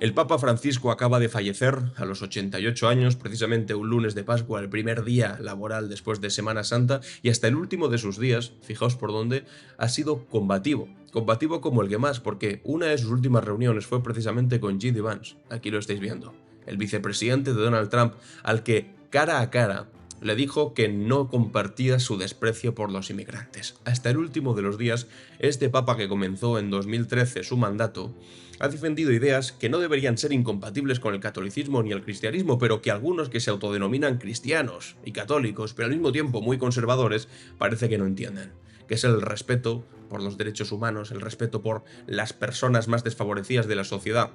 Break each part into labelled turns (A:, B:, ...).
A: El Papa Francisco acaba de fallecer a los 88 años, precisamente un lunes de Pascua, el primer día laboral después de Semana Santa, y hasta el último de sus días, fijaos por dónde, ha sido combativo. Combativo como el que más, porque una de sus últimas reuniones fue precisamente con J.D. Vance, aquí lo estáis viendo, el vicepresidente de Donald Trump, al que cara a cara le dijo que no compartía su desprecio por los inmigrantes. Hasta el último de los días, este papa que comenzó en 2013 su mandato, ha defendido ideas que no deberían ser incompatibles con el catolicismo ni el cristianismo, pero que algunos que se autodenominan cristianos y católicos, pero al mismo tiempo muy conservadores, parece que no entienden, que es el respeto por los derechos humanos, el respeto por las personas más desfavorecidas de la sociedad,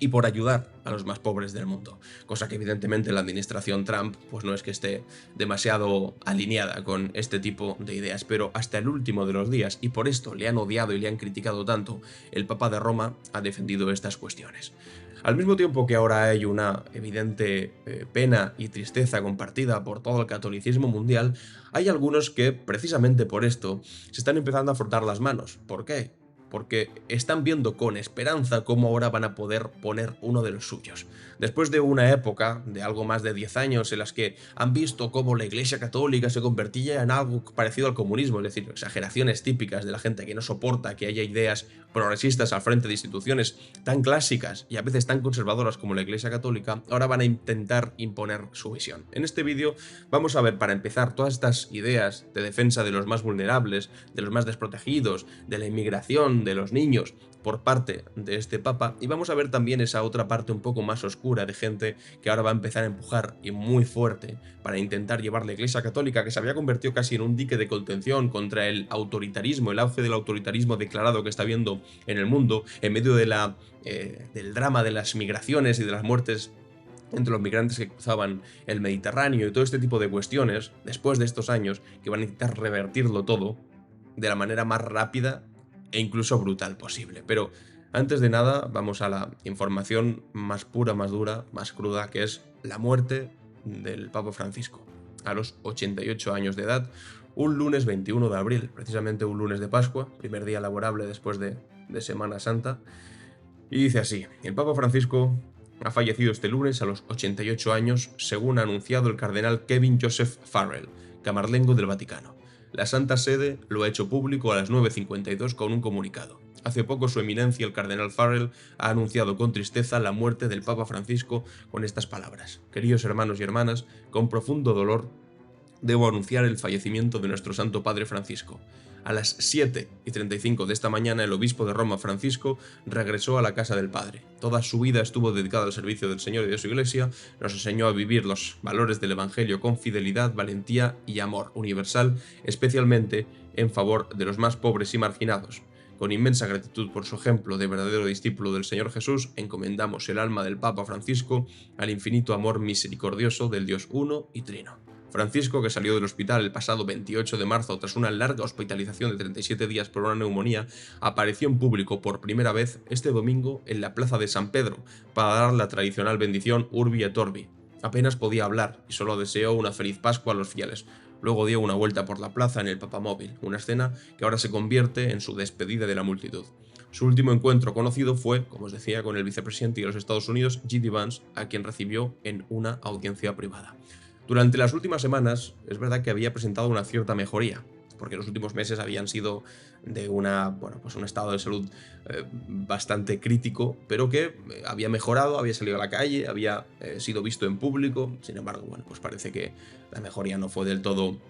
A: y por ayudar a los más pobres del mundo, cosa que evidentemente la administración Trump pues no es que esté demasiado alineada con este tipo de ideas, pero hasta el último de los días, y por esto le han odiado y le han criticado tanto, el Papa de Roma ha defendido estas cuestiones. Al mismo tiempo que ahora hay una evidente pena y tristeza compartida por todo el catolicismo mundial, hay algunos que, precisamente por esto, se están empezando a frotar las manos. ¿Por qué? Porque están viendo con esperanza cómo ahora van a poder poner uno de los suyos. Después de una época de algo más de 10 años en las que han visto cómo la Iglesia Católica se convertía en algo parecido al comunismo, es decir, exageraciones típicas de la gente que no soporta que haya ideas progresistas al frente de instituciones tan clásicas y a veces tan conservadoras como la Iglesia Católica, ahora van a intentar imponer su visión. En este vídeo vamos a ver, para empezar, todas estas ideas de defensa de los más vulnerables, de los más desprotegidos, de la inmigración, de los niños, por parte de este papa, y vamos a ver también esa otra parte un poco más oscura de gente que ahora va a empezar a empujar, y muy fuerte, para intentar llevar la Iglesia Católica, que se había convertido casi en un dique de contención contra el autoritarismo, el auge del autoritarismo declarado que está habiendo en el mundo, en medio de del drama de las migraciones y de las muertes entre los migrantes que cruzaban el Mediterráneo y todo este tipo de cuestiones, después de estos años, que van a intentar revertirlo todo de la manera más rápida e incluso brutal posible. Pero antes de nada, vamos a la información más pura, más dura, más cruda, que es la muerte del Papa Francisco, a los 88 años de edad, un lunes 21 de abril, precisamente un lunes de Pascua, primer día laborable después de Semana Santa. Y dice así: el Papa Francisco ha fallecido este lunes a los 88 años, según ha anunciado el cardenal Kevin Joseph Farrell, camarlengo del Vaticano. La Santa Sede lo ha hecho público a las 9:52 con un comunicado. Hace poco su eminencia, el cardenal Farrell, ha anunciado con tristeza la muerte del Papa Francisco con estas palabras: queridos hermanos y hermanas, con profundo dolor debo anunciar el fallecimiento de nuestro Santo Padre Francisco. A las 7:35 de esta mañana, el obispo de Roma, Francisco, regresó a la casa del Padre. Toda su vida estuvo dedicada al servicio del Señor y de su Iglesia, nos enseñó a vivir los valores del Evangelio con fidelidad, valentía y amor universal, especialmente en favor de los más pobres y marginados. Con inmensa gratitud por su ejemplo de verdadero discípulo del Señor Jesús, encomendamos el alma del Papa Francisco al infinito amor misericordioso del Dios uno y trino. Francisco, que salió del hospital el pasado 28 de marzo tras una larga hospitalización de 37 días por una neumonía, apareció en público por primera vez este domingo en la plaza de San Pedro para dar la tradicional bendición Urbi et Orbi. Apenas podía hablar y solo deseó una feliz Pascua a los fieles. Luego dio una vuelta por la plaza en el papamóvil, una escena que ahora se convierte en su despedida de la multitud. Su último encuentro conocido fue, como os decía, con el vicepresidente de los Estados Unidos, J.D. Vance, a quien recibió en una audiencia privada. Durante las últimas semanas es verdad que había presentado una cierta mejoría, porque los últimos meses habían sido de un estado de salud bastante crítico, pero que había mejorado, había salido a la calle, había sido visto en público. Sin embargo, pues parece que la mejoría no fue del todo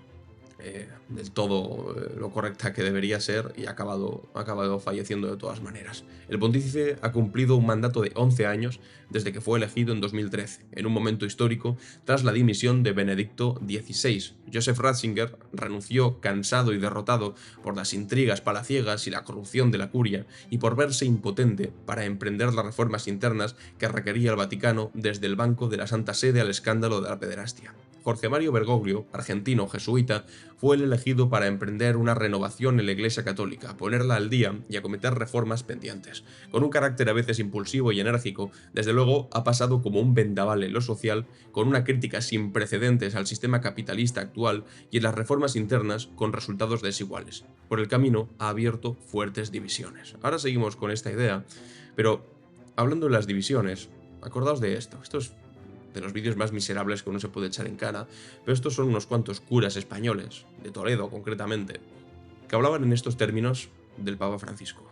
A: lo correcta que debería ser y ha acabado falleciendo de todas maneras. El pontífice ha cumplido un mandato de 11 años desde que fue elegido en 2013, en un momento histórico tras la dimisión de Benedicto XVI. Joseph Ratzinger renunció cansado y derrotado por las intrigas palaciegas y la corrupción de la curia y por verse impotente para emprender las reformas internas que requería el Vaticano, desde el banco de la Santa Sede al escándalo de la pederastia. Jorge Mario Bergoglio, argentino jesuita, fue el elegido para emprender una renovación en la Iglesia Católica, ponerla al día y acometer reformas pendientes. Con un carácter a veces impulsivo y enérgico, desde luego ha pasado como un vendaval en lo social, con una crítica sin precedentes al sistema capitalista actual y en las reformas internas con resultados desiguales. Por el camino ha abierto fuertes divisiones. Ahora seguimos con esta idea, pero Hablando de las divisiones, acordaos de esto. Esto es de los vídeos más miserables que uno se puede echar en cara, pero estos son unos cuantos curas españoles, de Toledo concretamente, que hablaban en estos términos del Papa Francisco.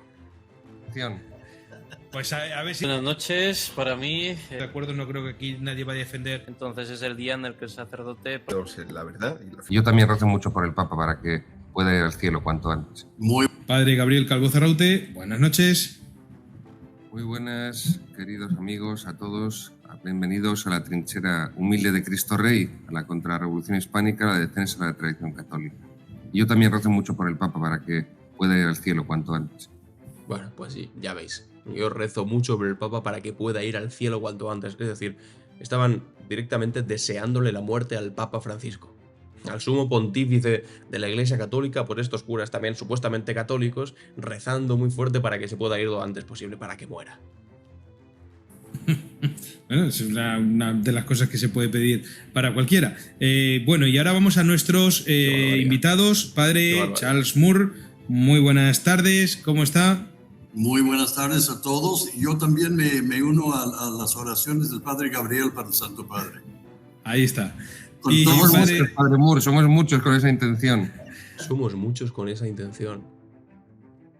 B: Pues a ver si...
C: Buenas noches, para mí.
B: De acuerdo, no creo que aquí nadie vaya a defender.
C: Entonces es el día en el que el sacerdote...
D: La verdad. Yo también rezo mucho por el Papa para que pueda ir al cielo cuanto antes.
B: Padre Gabriel Calvo Zarraute, buenas noches.
D: Muy buenas, queridos amigos, a todos. Bienvenidos a la trinchera humilde de Cristo Rey, a la contrarrevolución hispánica, a la defensa de la tradición católica. Y yo también rezo mucho por el Papa para que pueda ir al cielo cuanto antes.
A: Bueno, pues sí, ya veis. Yo rezo mucho por el Papa para que pueda ir al cielo cuanto antes. Es decir, estaban directamente deseándole la muerte al Papa Francisco, al sumo pontífice de la Iglesia Católica, por estos curas también supuestamente católicos, rezando muy fuerte para que se pueda ir lo antes posible, para que muera.
B: Bueno, es una de las cosas que se puede pedir para cualquiera. Bueno, y ahora vamos a nuestros invitados. Padre Charles Moore, muy buenas tardes, ¿cómo está?
E: Muy buenas tardes a todos. Yo también me uno a las oraciones del Padre Gabriel para el Santo Padre.
B: Ahí está.
D: Y somos muchos, Padre Moore, somos muchos con esa intención.
A: Somos muchos con esa intención.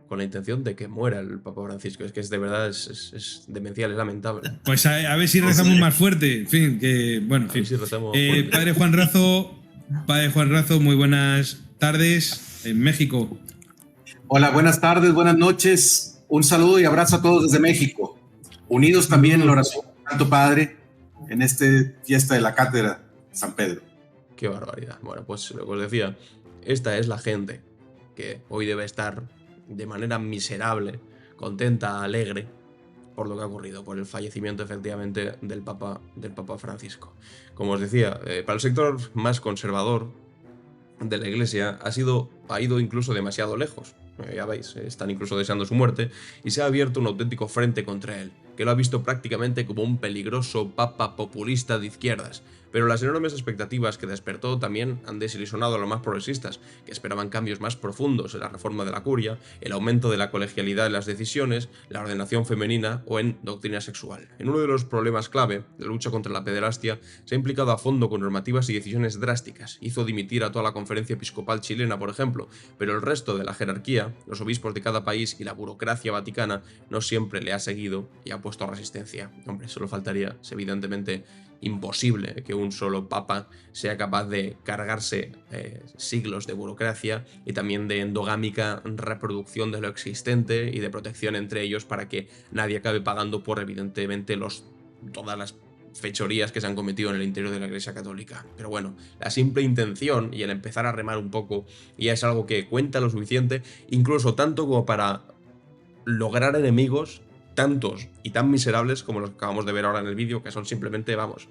A: Con la intención de que muera el Papa Francisco. Es que de verdad es demencial, es lamentable.
B: Pues a ver si rezamos más fuerte. En fin, que bueno, en fin.
A: Si rezamos fuerte.
B: Padre Juan Razo, muy buenas tardes en México.
F: Hola, buenas tardes, buenas noches. Un saludo y abrazo a todos desde México. Unidos también en la oración del Santo Padre en esta fiesta de la Cátedra San Pedro.
A: Qué barbaridad. Bueno, pues lo que os decía, esta es la gente que hoy debe estar de manera miserable, contenta, alegre, por lo que ha ocurrido, por el fallecimiento efectivamente del Papa Francisco. Como os decía, para el sector más conservador de la Iglesia ha ido incluso demasiado lejos. Ya veis, están incluso deseando su muerte y se ha abierto un auténtico frente contra él, que lo ha visto prácticamente como un peligroso papa populista de izquierdas. Pero las enormes expectativas que despertó también han desilusionado a los más progresistas, que esperaban cambios más profundos en la reforma de la curia, el aumento de la colegialidad en las decisiones, la ordenación femenina o en doctrina sexual. En uno de los problemas clave, la lucha contra la pederastia, se ha implicado a fondo con normativas y decisiones drásticas. Hizo dimitir a toda la conferencia episcopal chilena, por ejemplo, pero el resto de la jerarquía, los obispos de cada país y la burocracia vaticana no siempre le ha seguido y ha puesto resistencia. Hombre, solo faltaría, es evidentemente imposible que un solo papa sea capaz de cargarse siglos de burocracia y también de endogámica reproducción de lo existente y de protección entre ellos para que nadie acabe pagando por evidentemente todas las fechorías que se han cometido en el interior de la Iglesia Católica. Pero bueno, la simple intención y el empezar a remar un poco ya es algo que cuenta lo suficiente, incluso tanto como para lograr enemigos tantos y tan miserables como los que acabamos de ver ahora en el vídeo, que son simplemente, vamos,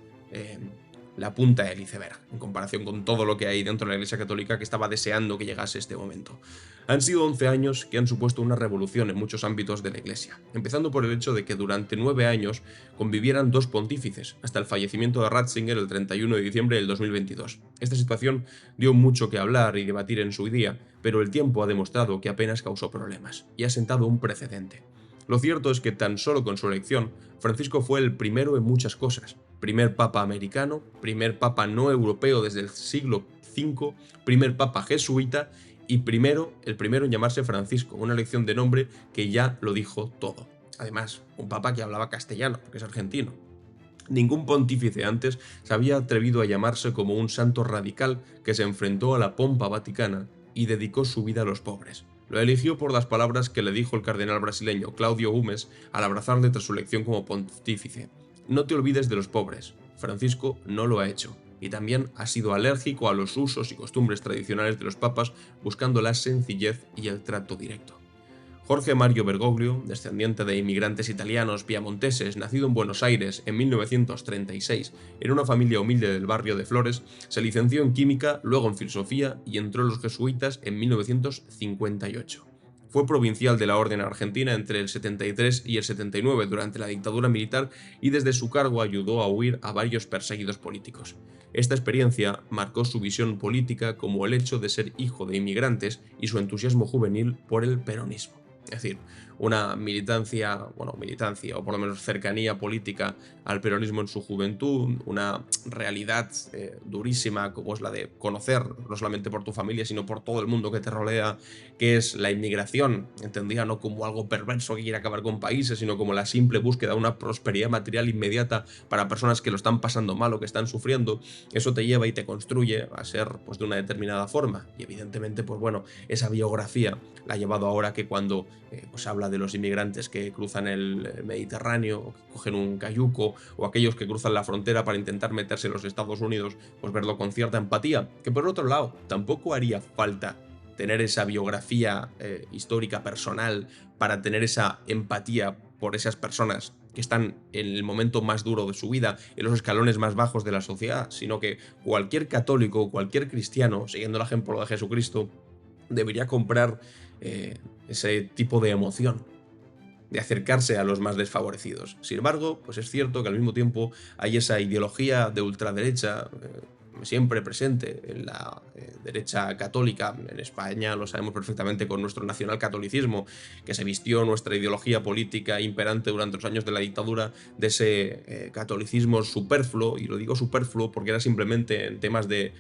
A: la punta del iceberg, en comparación con todo lo que hay dentro de la Iglesia Católica que estaba deseando que llegase este momento. Han sido 11 años que han supuesto una revolución en muchos ámbitos de la Iglesia, empezando por el hecho de que durante 9 años convivieran dos pontífices, hasta el fallecimiento de Ratzinger el 31 de diciembre del 2022. Esta situación dio mucho que hablar y debatir en su día, pero el tiempo ha demostrado que apenas causó problemas, y ha sentado un precedente. Lo cierto es que tan solo con su elección, Francisco fue el primero en muchas cosas. Primer papa americano, primer papa no europeo desde el siglo V, primer papa jesuita y el primero en llamarse Francisco, una elección de nombre que ya lo dijo todo. Además, un papa que hablaba castellano, porque es argentino. Ningún pontífice antes se había atrevido a llamarse como un santo radical que se enfrentó a la pompa vaticana y dedicó su vida a los pobres. Lo eligió por las palabras que le dijo el cardenal brasileño Claudio Gomes al abrazarle tras su elección como pontífice. No te olvides de los pobres. Francisco no lo ha hecho. Y también ha sido alérgico a los usos y costumbres tradicionales de los papas, buscando la sencillez y el trato directo. Jorge Mario Bergoglio, descendiente de inmigrantes italianos piamonteses, nacido en Buenos Aires en 1936, en una familia humilde del barrio de Flores, se licenció en química, luego en filosofía y entró en los jesuitas en 1958. Fue provincial de la Orden Argentina entre el 73 y el 79 durante la dictadura militar y desde su cargo ayudó a huir a varios perseguidos políticos. Esta experiencia marcó su visión política como el hecho de ser hijo de inmigrantes y su entusiasmo juvenil por el peronismo. Es decir, una militancia, o por lo menos cercanía política al peronismo en su juventud, una realidad durísima como es la de conocer, no solamente por tu familia, sino por todo el mundo que te rodea, que es la inmigración, entendida no como algo perverso que quiere acabar con países, sino como la simple búsqueda de una prosperidad material inmediata para personas que lo están pasando mal o que están sufriendo. Eso te lleva y te construye a ser pues de una determinada forma, y evidentemente pues bueno, esa biografía la ha llevado ahora que cuando pues habla de los inmigrantes que cruzan el Mediterráneo o que cogen un cayuco, o aquellos que cruzan la frontera para intentar meterse en los Estados Unidos, pues verlo con cierta empatía, que por otro lado tampoco haría falta tener esa biografía histórica personal para tener esa empatía por esas personas que están en el momento más duro de su vida, en los escalones más bajos de la sociedad, sino que cualquier católico, cualquier cristiano, siguiendo el ejemplo de Jesucristo, debería comprar ese tipo de emoción, de acercarse a los más desfavorecidos. Sin embargo, pues es cierto que al mismo tiempo hay esa ideología de ultraderecha siempre presente en la derecha católica. En España lo sabemos perfectamente con nuestro nacionalcatolicismo, que se vistió nuestra ideología política imperante durante los años de la dictadura de ese catolicismo superfluo, y lo digo superfluo porque era simplemente en temas de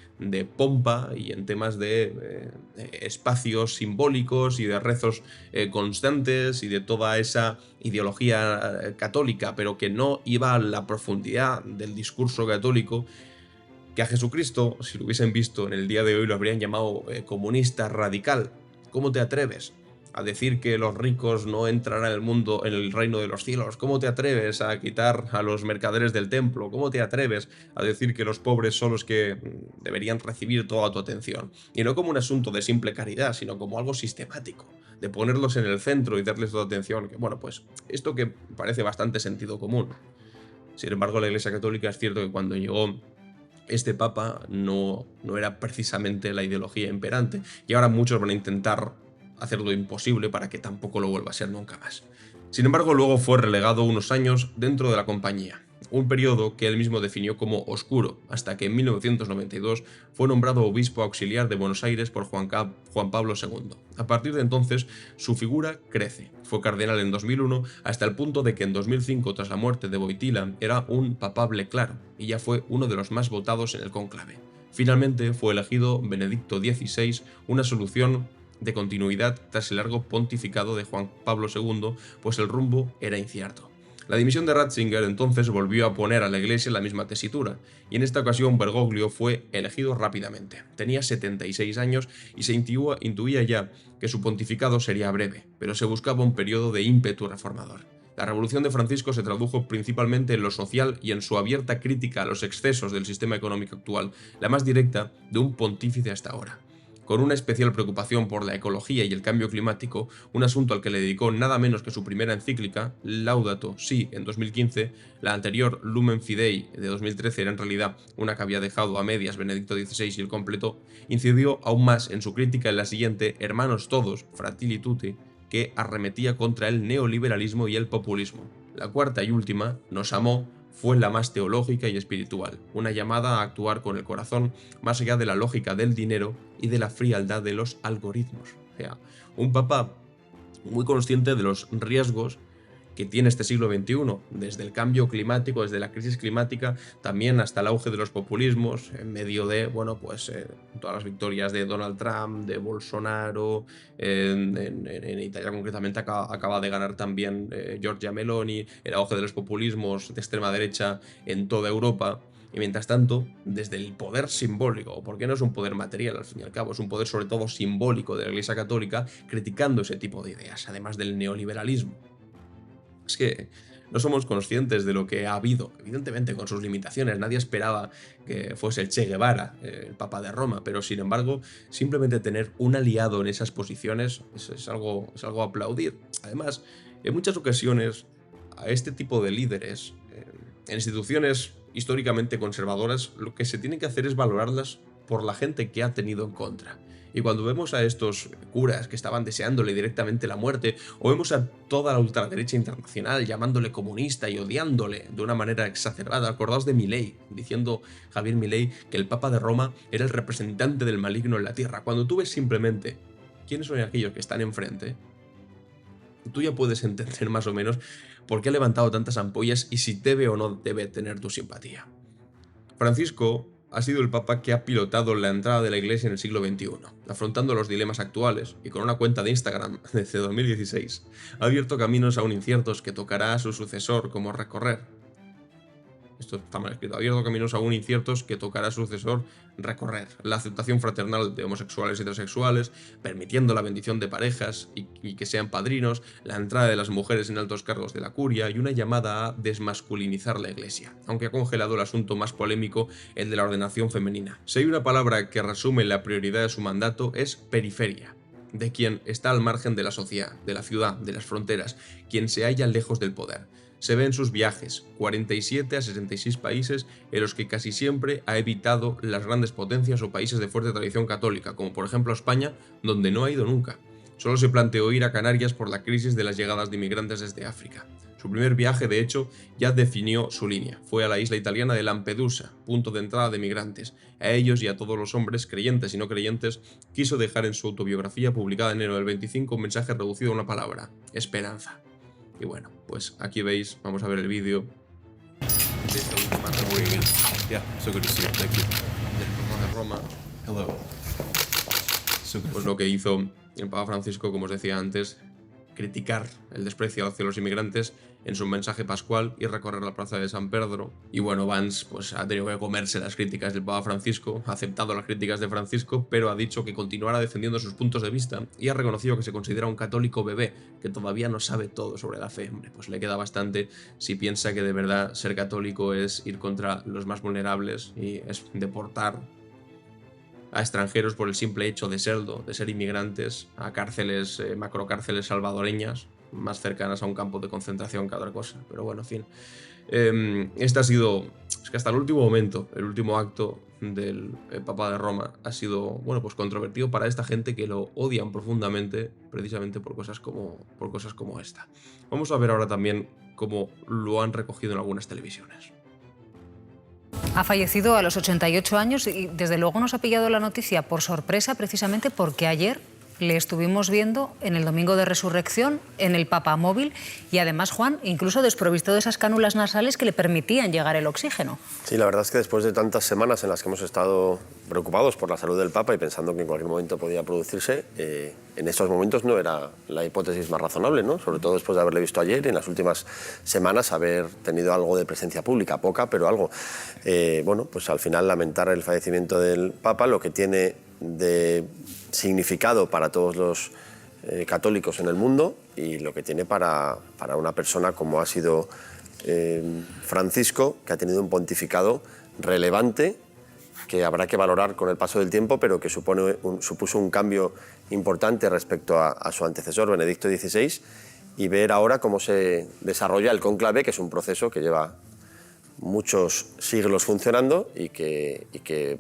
A: pompa y en temas de espacios simbólicos y de rezos constantes y de toda esa ideología católica, pero que no iba a la profundidad del discurso católico, que a Jesucristo, si lo hubiesen visto en el día de hoy, lo habrían llamado comunista radical. ¿Cómo te atreves a decir que los ricos no entrarán en el mundo, en el reino de los cielos? ¿Cómo te atreves a quitar a los mercaderes del templo? ¿Cómo te atreves a decir que los pobres son los que deberían recibir toda tu atención? Y no como un asunto de simple caridad, sino como algo sistemático, de ponerlos en el centro y darles toda atención. Que bueno, pues esto que parece bastante sentido común. Sin embargo, la Iglesia Católica es cierto que cuando llegó este papa no era precisamente la ideología imperante, y ahora muchos van a intentar hacer lo imposible para que tampoco lo vuelva a ser nunca más. Sin embargo, luego fue relegado unos años dentro de la compañía, un periodo que él mismo definió como oscuro, hasta que en 1992 fue nombrado obispo auxiliar de Buenos Aires por Juan Pablo II. A partir de entonces, su figura crece. Fue cardenal en 2001, hasta el punto de que en 2005, tras la muerte de Wojtyła, era un papable claro, y ya fue uno de los más votados en el cónclave. Finalmente fue elegido Benedicto XVI, una solución de continuidad tras el largo pontificado de Juan Pablo II, pues el rumbo era incierto. La dimisión de Ratzinger entonces volvió a poner a la Iglesia en la misma tesitura, y en esta ocasión Bergoglio fue elegido rápidamente. Tenía 76 años y se intuía ya que su pontificado sería breve, pero se buscaba un periodo de ímpetu reformador. La revolución de Francisco se tradujo principalmente en lo social y en su abierta crítica a los excesos del sistema económico actual, la más directa de un pontífice hasta ahora. Con una especial preocupación por la ecología y el cambio climático, un asunto al que le dedicó nada menos que su primera encíclica, Laudato Si, en 2015, la anterior Lumen Fidei de 2013 era en realidad una que había dejado a medias Benedicto XVI y el completo, incidió aún más en su crítica en la siguiente Hermanos Todos, Fratelli Tutti, que arremetía contra el neoliberalismo y el populismo. La cuarta y última, Nos amó, fue la más teológica y espiritual, una llamada a actuar con el corazón más allá de la lógica del dinero y de la frialdad de los algoritmos. O sea, un papa muy consciente de los riesgos que tiene este siglo XXI, desde el cambio climático, desde la crisis climática, también hasta el auge de los populismos, en medio de, bueno, pues todas las victorias de Donald Trump, de Bolsonaro, en Italia concretamente acaba de ganar también Giorgia Meloni, el auge de los populismos de extrema derecha en toda Europa. Y mientras tanto, desde el poder simbólico, porque no es un poder material al fin y al cabo, es un poder sobre todo simbólico de la Iglesia Católica, criticando ese tipo de ideas, además del neoliberalismo. Es que no somos conscientes de lo que ha habido, evidentemente con sus limitaciones. Nadie esperaba que fuese el Che Guevara, el Papa de Roma, pero sin embargo, simplemente tener un aliado en esas posiciones es algo a aplaudir. Además, en muchas ocasiones, a este tipo de líderes, en instituciones históricamente conservadoras, lo que se tiene que hacer es valorarlas por la gente que ha tenido en contra. Y cuando vemos a estos curas que estaban deseándole directamente la muerte, o vemos a toda la ultraderecha internacional llamándole comunista y odiándole de una manera exacerbada, acordaos de Milei, diciendo Javier Milei que el Papa de Roma era el representante del maligno en la tierra, cuando tú ves simplemente quiénes son aquellos que están enfrente, tú ya puedes entender más o menos por qué ha levantado tantas ampollas y si debe o no debe tener tu simpatía. Francisco ha sido el papa que ha pilotado la entrada de la Iglesia en el siglo XXI, afrontando los dilemas actuales y con una cuenta de Instagram desde 2016 ha abierto caminos aún inciertos que tocará a su sucesor como recorrer. Esto está mal escrito. Ha abierto caminos aún inciertos que tocará a su sucesor recorrer. La aceptación fraternal de homosexuales y heterosexuales, permitiendo la bendición de parejas y que sean padrinos, la entrada de las mujeres en altos cargos de la curia y una llamada a desmasculinizar la Iglesia, aunque ha congelado el asunto más polémico, el de la ordenación femenina. Si hay una palabra que resume la prioridad de su mandato es periferia, de quien está al margen de la sociedad, de la ciudad, de las fronteras, quien se halla lejos del poder. Se ve en sus viajes, 47 a 66 países en los que casi siempre ha evitado las grandes potencias o países de fuerte tradición católica, como por ejemplo España, donde no ha ido nunca. Solo se planteó ir a Canarias por la crisis de las llegadas de inmigrantes desde África. Su primer viaje, de hecho, ya definió su línea. Fue a la isla italiana de Lampedusa, punto de entrada de migrantes. A ellos y a todos los hombres, creyentes y no creyentes, quiso dejar en su autobiografía publicada en enero del 25 un mensaje reducido a una palabra: esperanza. Y bueno, pues aquí veis, vamos a ver el vídeo de esta última reunión del Papa de Roma. Pues lo que hizo el Papa Francisco, como os decía antes, criticar el desprecio hacia los inmigrantes en su mensaje pascual y recorrer la plaza de San Pedro. Y bueno, Vance pues ha tenido que comerse las críticas del Papa Francisco, ha aceptado las críticas de Francisco, pero ha dicho que continuará defendiendo sus puntos de vista y ha reconocido que se considera un católico bebé, que todavía no sabe todo sobre la fe. Hombre, pues le queda bastante si piensa que de verdad ser católico es ir contra los más vulnerables y es deportar a extranjeros por el simple hecho de serlo, de ser inmigrantes, a cárceles, macrocárceles salvadoreñas, más cercanas a un campo de concentración que a otra cosa. Pero bueno, en fin. Este ha sido, es que hasta el último momento, el último acto del Papa de Roma ha sido, bueno, pues controvertido para esta gente que lo odian profundamente, precisamente por cosas como esta. Vamos a ver ahora también cómo lo han recogido en algunas televisiones.
G: Ha fallecido a los 88 años y desde luego nos ha pillado la noticia por sorpresa, precisamente porque ayer le estuvimos viendo en el Domingo de Resurrección en el papamóvil y además, Juan, incluso desprovisto de esas cánulas nasales que le permitían llegar el oxígeno.
H: Sí, la verdad es que después de tantas semanas en las que hemos estado preocupados por la salud del Papa y pensando que en cualquier momento podía producirse, en estos momentos no era la hipótesis más razonable, ¿no? Sobre todo después de haberle visto ayer y en las últimas semanas haber tenido algo de presencia pública, poca, pero algo. Bueno, pues al final lamentar el fallecimiento del Papa, lo que tiene de significado para todos los católicos en el mundo y lo que tiene para una persona como ha sido Francisco, que ha tenido un pontificado relevante que habrá que valorar con el paso del tiempo, pero que supuso un cambio importante respecto a su antecesor, Benedicto XVI, y ver ahora cómo se desarrolla el cónclave, que es un proceso que lleva muchos siglos funcionando y que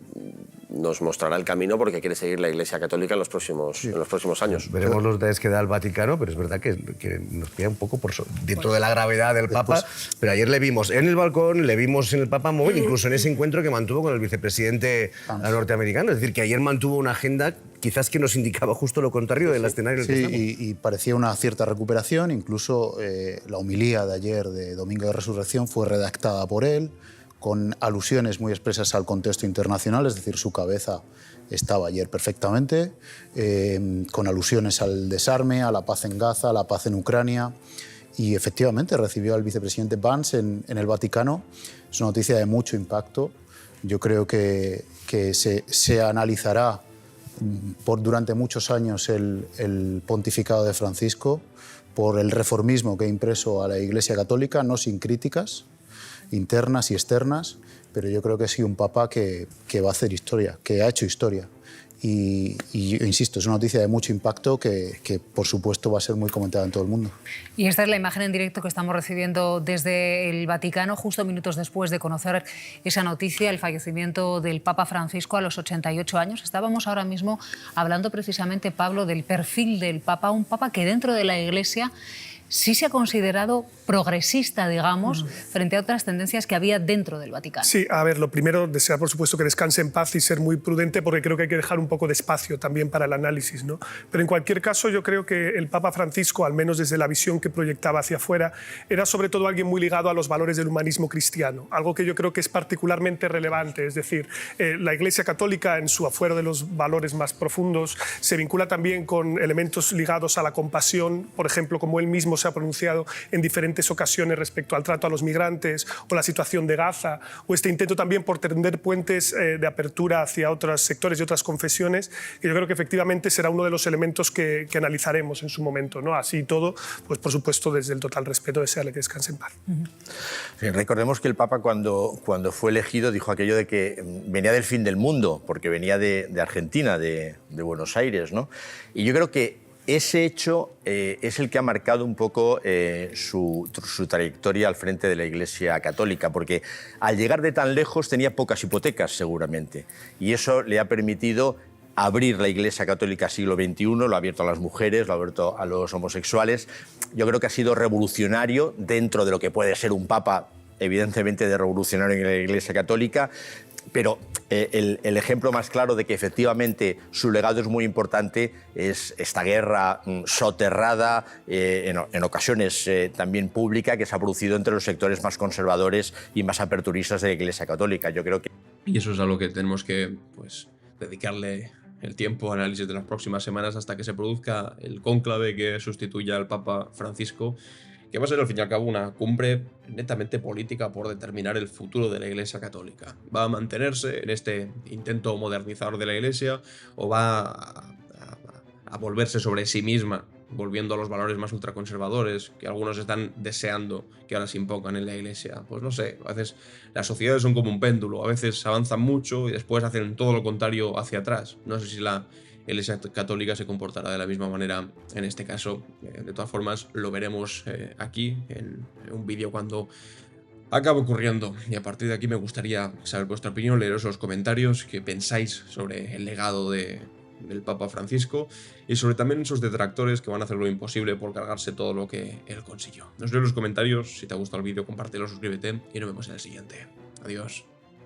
H: nos mostrará el camino porque quiere seguir la Iglesia Católica en los próximos años.
I: Veremos los detalles que da el Vaticano, pero es verdad que nos pilla un poco dentro de la gravedad del Papa. Pero ayer le vimos en el balcón, le vimos en el papamóvil, incluso en ese encuentro que mantuvo con el vicepresidente norteamericano. Es decir, que ayer mantuvo una agenda quizás que nos indicaba justo lo contrario del escenario en el que estamos.
J: Y parecía una cierta recuperación. Incluso la homilía de ayer de Domingo de Resurrección fue redactada por él, con alusiones muy expresas al contexto internacional, es decir, su cabeza estaba ayer perfectamente, con alusiones al desarme, a la paz en Gaza, a la paz en Ucrania, y efectivamente recibió al vicepresidente Vance en el Vaticano. Es una noticia de mucho impacto. Yo creo que se analizará durante muchos años el pontificado de Francisco por el reformismo que ha impreso a la Iglesia Católica, no sin críticas internas y externas, pero yo creo que ha sido un papa que va a hacer historia, que ha hecho historia. Y insisto, es una noticia de mucho impacto que por supuesto va a ser muy comentada en todo el mundo.
G: Y esta es la imagen en directo que estamos recibiendo desde el Vaticano, justo minutos después de conocer esa noticia, el fallecimiento del Papa Francisco a los 88 años. Estábamos ahora mismo hablando precisamente, Pablo, del perfil del Papa, un Papa que dentro de la Iglesia sí se ha considerado progresista, digamos, frente a otras tendencias que había dentro del Vaticano.
K: Sí, a ver, lo primero, desear por supuesto que descanse en paz y ser muy prudente, porque creo que hay que dejar un poco de espacio también para el análisis, ¿no? Pero en cualquier caso, yo creo que el Papa Francisco, al menos desde la visión que proyectaba hacia afuera, era sobre todo alguien muy ligado a los valores del humanismo cristiano, algo que yo creo que es particularmente relevante. Es decir, la Iglesia Católica, en su afuero de los valores más profundos, se vincula también con elementos ligados a la compasión, por ejemplo, como él mismo se ha pronunciado en diferentes ocasiones respecto al trato a los migrantes o la situación de Gaza, o este intento también por tender puentes de apertura hacia otros sectores y otras confesiones, que yo creo que efectivamente será uno de los elementos que analizaremos en su momento, ¿no? Así y todo, pues por supuesto desde el total respeto, desearle que descanse en paz.
L: Sí, recordemos que el Papa cuando fue elegido dijo aquello de que venía del fin del mundo, porque venía de Argentina, de Buenos Aires, ¿no? Y yo creo que ese hecho es el que ha marcado un poco su trayectoria al frente de la Iglesia Católica, porque al llegar de tan lejos tenía pocas hipotecas seguramente, y eso le ha permitido abrir la Iglesia Católica siglo XXI, lo ha abierto a las mujeres, lo ha abierto a los homosexuales. Yo creo que ha sido revolucionario dentro de lo que puede ser un Papa, evidentemente de revolucionario en la Iglesia Católica, pero el ejemplo más claro de que efectivamente su legado es muy importante es esta guerra soterrada, en ocasiones también pública, que se ha producido entre los sectores más conservadores y más aperturistas de la Iglesia Católica. Yo creo que...
A: Y eso es algo que tenemos que, pues, dedicarle el tiempo, análisis de las próximas semanas hasta que se produzca el cónclave que sustituya al Papa Francisco, que va a ser al fin y al cabo una cumbre netamente política por determinar el futuro de la Iglesia Católica. ¿Va a mantenerse en este intento modernizador de la Iglesia o va a volverse sobre sí misma, volviendo a los valores más ultraconservadores que algunos están deseando que ahora se impongan en la Iglesia? Pues no sé, a veces las sociedades son como un péndulo, a veces avanzan mucho y después hacen todo lo contrario hacia atrás. No sé si la Iglesia Católica se comportará de la misma manera en este caso. De todas formas, lo veremos aquí en un vídeo cuando acabe ocurriendo. Y a partir de aquí me gustaría saber vuestra opinión, leeros los comentarios, qué pensáis sobre el legado del Papa Francisco y sobre también esos detractores que van a hacer lo imposible por cargarse todo lo que él consiguió. Nos leo los comentarios, si te ha gustado el vídeo compártelo, suscríbete y nos vemos en el siguiente. Adiós.